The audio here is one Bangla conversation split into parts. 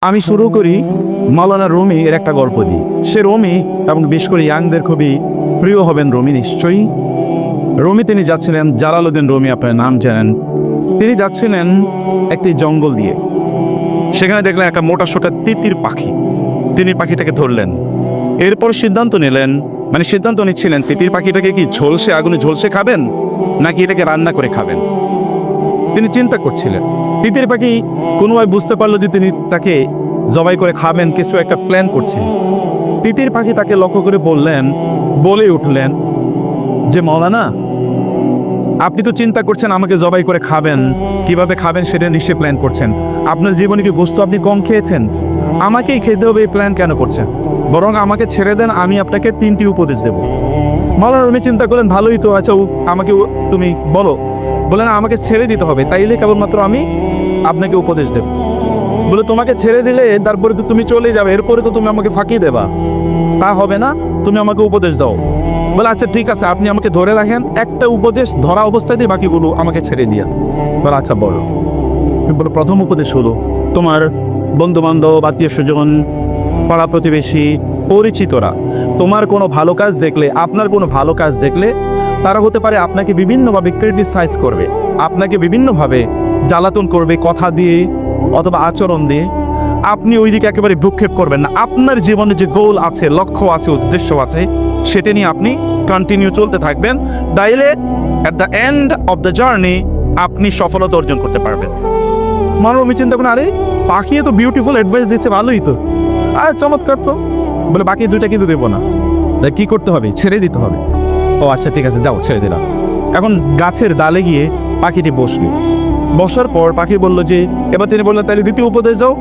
আমি শুরু করি মাওলানা রুমি এর একটা গল্প দিই। সে রুমি এবং বিশেষ করে ইয়াংদের খুবই প্রিয় হবেন রুমি নিশ্চয়ই। রুমি তিনি যাচ্ছিলেন, জালালউদ্দিন রুমি আপনার নাম জানেন। তিনি যাচ্ছিলেন একটি জঙ্গল দিয়ে, সেখানে দেখলেন একটা মোটা সোটা তিতির পাখি। তিনি পাখিটাকে ধরলেন, এরপর সিদ্ধান্ত নিলেন, সিদ্ধান্ত নিচ্ছিলেন তিতির পাখিটাকে কি ঝলসে আগুনে ঝলসে খাবেন নাকি এটাকে রান্না করে খাবেন। তিনি চিন্তা করছিলেন। তিতির পাখি কোনোভাবে বুঝতে পারলো যে তিনি তাকে জবাই করে খাবেন, কিছু একটা প্ল্যান করছেন। তিতির পাখি তাকে লক্ষ্য করে বলে উঠলেন যে মাওলানা, আপনি তো চিন্তা করছেন আমাকে জবাই করে খাবেন, কিভাবে খাবেন সেটা নিশ্চয়ই প্ল্যান করছেন। আপনার জীবনে কি বস্তু আপনি কম খেয়েছেন? আমাকেই খেতে হবে এই প্ল্যান কেন করছেন? বরং আমাকে ছেড়ে দেন, আমি আপনাকে 3টি উপদেশ দেব। মাওলানা রুমি চিন্তা করলেন, ভালোই তো, আচ্ছা আমাকে তুমি বলো। বলে না, আমাকে ছেড়ে দিতে হবে, তাইলে কেবলমাত্র আমি আপনাকে উপদেশ দেব। বলে তোমাকে ছেড়ে দিলে তারপরে তো তুমি চলে যাবে, এরপরে তো তুমি আমাকে ফাঁকি দেবা, তা হবে না, তুমি আমাকে উপদেশ দাও। বলে আচ্ছা ঠিক আছে, আপনি আমাকে ধরে রাখেন, একটা উপদেশ ধরা অবস্থায় দিয়ে বাকিগুলো আমাকে ছেড়ে দিয়া। বলে আচ্ছা বলো। বলে প্রথম উপদেশ হলো, তোমার বন্ধু বান্ধব, আত্মীয় স্বজন, পাড়া প্রতিবেশী, পরিচিতরা তোমার কোনো ভালো কাজ দেখলে, আপনার কোনো ভালো কাজ দেখলে তারা হতে পারে আপনাকে বিভিন্নভাবে ক্রিটিসাইজ করবে, আপনাকে বিভিন্নভাবে জ্বালাতন করবে, কথা দিয়ে অথবা আচরণ দিয়ে। আপনি ওই দিকে একেবারে ভ্রুক্ষেপ করবেন না। আপনার জীবনে যে গোল আছে, লক্ষ্য আছে, উদ্দেশ্য আছে, সেটা নিয়ে আপনি কন্টিনিউ চলতে থাকবেন। তাইলে at the end of the journey আপনি সফলতা অর্জন করতে পারবেন। আমি চিন্তা করেন, আরে পাখি তো বিউটিফুল অ্যাডভাইস দিচ্ছে, ভালোই তো, আর চমৎকার তো। বলে বাকি দুইটা কিন্তু দেবো না, কি করতে হবে? ছেড়ে দিতে হবে। ও আচ্ছা ঠিক আছে, যাও ছেড়ে দিলাম। এখন গাছের ডালে গিয়ে পাখিটি বসলো। বসার পর পাখি বলল যে, এবার তিনি বললেন তাহলে দ্বিতীয় উপদেশ দাও।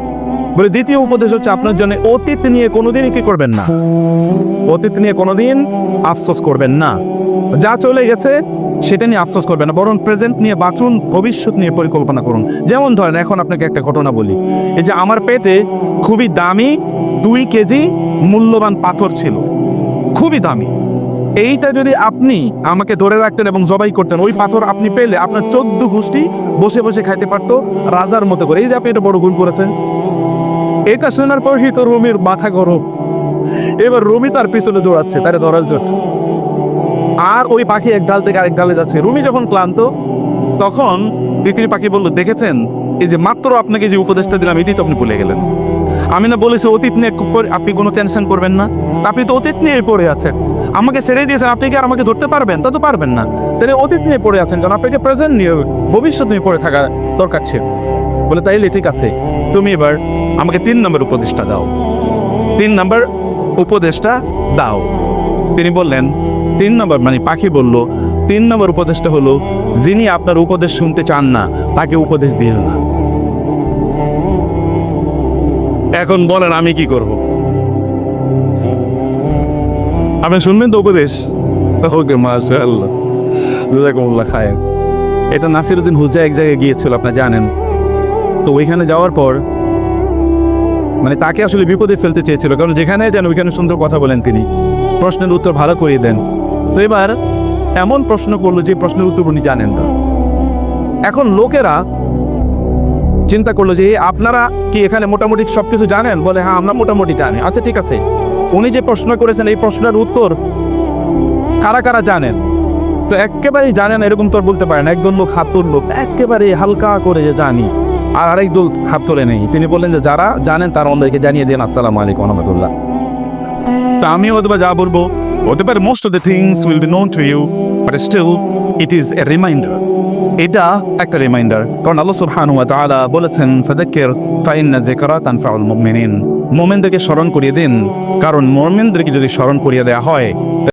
বলে দ্বিতীয় উপদেশ হচ্ছে, আপনার জন্য অতীত নিয়ে কোনোদিনই কি করবেন না, অতীত নিয়ে কোনোদিন আফসোস করবেন না। যা চলে গেছে সেটা নিয়ে আফসোস করবেন না, বরং প্রেজেন্ট নিয়ে বাঁচুন, ভবিষ্যৎ নিয়ে পরিকল্পনা করুন। যেমন ধরেন, এখন আপনাকে একটা ঘটনা বলি। এই যে আমার পেটে খুবই দামি 2 কেজি মূল্যবান পাথর ছিল, খুবই দামি। এইটা যদি আপনি আমাকে ধরে রাখতেন এবং জবাই করতেন, ওই পাথর আপনি পেলে আপনার 14 গোষ্ঠী বসে বসে খাইতে পারতো রাজার মতো করে। এই যে আপনি এটা বড় ভুল করেছেন। এটা শোনার পর তো রুমির মাথা গরম। এবার রুমি তার পিছনে দৌড়াচ্ছে তারে ধরার জন্য, আর ওই পাখি এক ডাল থেকে আরেক ডালে যাচ্ছে। রুমি যখন ক্লান্ত, তখন তিতির পাখি বলল, দেখেছেন এই যে মাত্র আপনাকে যে উপদেশটা দিলাম, এটি তো আপনি ভুলে গেলেন। আমি না বলেছি অতীত নিয়ে আপনি কোনো টেনশন করবেন না? আপনি তো অতীত নিয়ে পড়ে আছেন, আমাকে ছেড়ে দিয়েছেন, আপনি কি আর আমাকে ধরতে পারবেন? তা তো পারবেন না। তাহলে অতীত নিয়ে পড়ে আছেন, কারণ আপনাকে প্রেজেন্ট নিয়ে, ভবিষ্যৎ নিয়ে পড়ে থাকা দরকার ছিল। বলে তাইলে ঠিক আছে, তুমি এবার আমাকে 3 নম্বর উপদেশটা দাও। 3 নম্বর উপদেশটা দাও। তিনি বললেন 3 নম্বর, পাখি বলল 3 নম্বর উপদেশটা হলো, যিনি আপনার উপদেশ শুনতে চান না তাকে উপদেশ দিয়ে না। এখন বলেন আমি কি করব? আপনি শুনবেন তো উপদেশ? ওকে, মাশাআল্লাহ, জাযাকুমুল্লাহ খায়ের। এটা নাসিরউদ্দিন হুজা এক জায়গায় গিয়েছিল, আপনি জানেন তো। ওইখানে যাওয়ার পর তাকে আসলে বিপদে ফেলতে চেয়েছিল, কারণ যেখানে যান ওইখানে সুন্দর কথা বলেন তিনি, প্রশ্নের উত্তর ভালো করিয়ে দেন। তো এবার এমন প্রশ্ন করলো যে প্রশ্নের উত্তর উনি জানেন না। এখন লোকেরা চিন্তা করলো যে আপনারা কি এখানে মোটামুটি সবকিছু জানেন? বলে হ্যাঁ, আমরা মোটামুটি জানি। আচ্ছা ঠিক আছে, উনি যে প্রশ্ন করেছেন এই প্রশ্নের উত্তর কারা কারা জানেন? তো একেবারেই জানেন এরকম তো বলতে পারেন। একজন লোক হাত তুললো, একেবারে হালকা করে যে জানি, আর আরেক দল হাত তোলে নেই। তিনি বললেন যে যারা জানেন তারা অন্যকে জানিয়ে দেন, আসসালামু আলাইকুম রহমতুল্লাহ। তা আমি হয়তো যা বলবো হতে পারে most of the things will be known to you, but still it is a reminder. এটা একটা রিমাইন্ডার, কারণ আল্লাহ সুবহানাহু ওয়া তাআলা বলেছেন, ফাযাক্কির ফাইন্না যিকরা তানফাউল মুমিনিন। মুমিনদেরকে স্মরণ করিয়ে দিন, কারণ মুমিনদেরকে যদি স্মরণ করিয়ে দেওয়া হয়